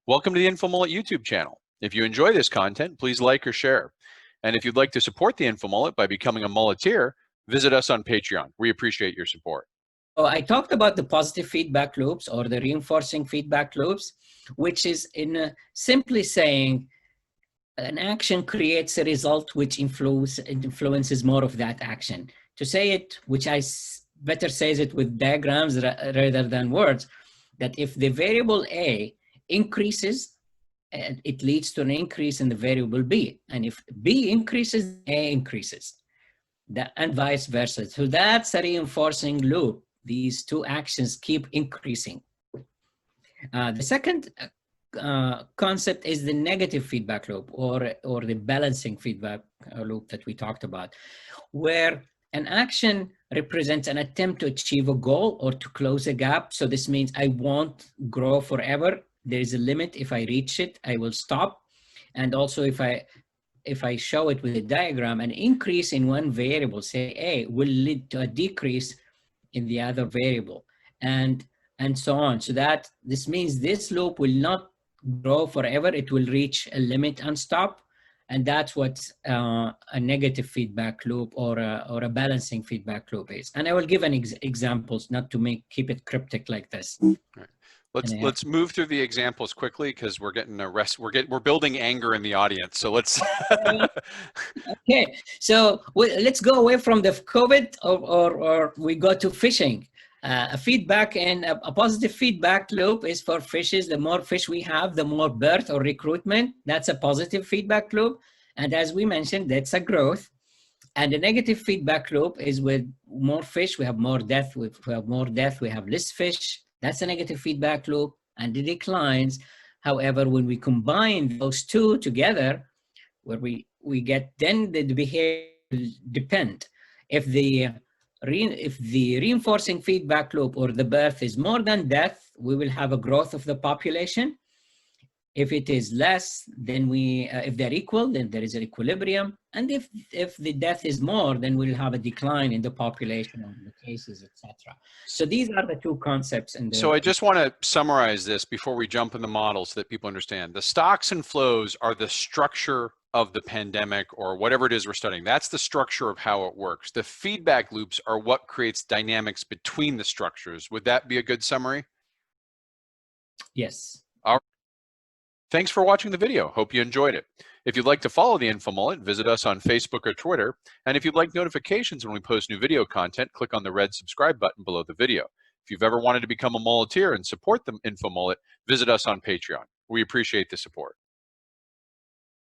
Welcome to the InfoMullet YouTube channel. If you enjoy this content, please like or share. And if you'd like to support the InfoMullet by becoming a mulleteer, visit us on Patreon. We appreciate your support. I talked about the positive feedback loops or the reinforcing feedback loops, which is simply saying an action creates a result which influences more of that action. To say it, which better says it with diagrams rather than words, that if the variable A increases, it leads to an increase in the variable B. And if B increases, A increases, and vice versa. So that's a reinforcing loop. These two actions keep increasing. The second concept is the negative feedback loop or the balancing feedback loop that we talked about, where an action represents an attempt to achieve a goal or to close a gap. So this means I won't grow forever. There is a limit. If I reach it, I will stop. And also if I show it with a diagram, an increase in one variable, say A, will lead to a decrease in the other variable, and so on. So that this means this loop will not grow forever. It will reach a limit and stop. And that's what a negative feedback loop or a balancing feedback loop is. And I will give an examples, not to keep it cryptic like this. Right. Let's move through the examples quickly because we're getting we're building anger in the audience. So let's. Okay, so let's go away from the COVID or we go to fishing. A feedback and a positive feedback loop is for fishes. The more fish we have, the more birth or recruitment. That's a positive feedback loop. And as we mentioned, that's a growth. And the negative feedback loop is with more fish, we have more death. We have more death, we have less fish. That's a negative feedback loop, and it declines. However, when we combine those two together, where we get, then the behavior will depend. If the reinforcing feedback loop or the birth is more than death, we will have a growth of the population. If it is less, then if they're equal, then there is an equilibrium. And if the death is more, then we'll have a decline in the population of the cases, etc. So these are the two concepts. So I just want to summarize this before we jump in the model so that people understand. The stocks and flows are the structure of the pandemic or whatever it is we're studying. That's the structure of how it works. The feedback loops are what creates dynamics between the structures. Would that be a good summary? Yes. All right. Thanks for watching the video. Hope you enjoyed it. If you'd like to follow the InfoMullet, visit us on Facebook or Twitter. And if you'd like notifications when we post new video content, click on the red subscribe button below the video. If you've ever wanted to become a mulleteer and support the InfoMullet, visit us on Patreon. We appreciate the support.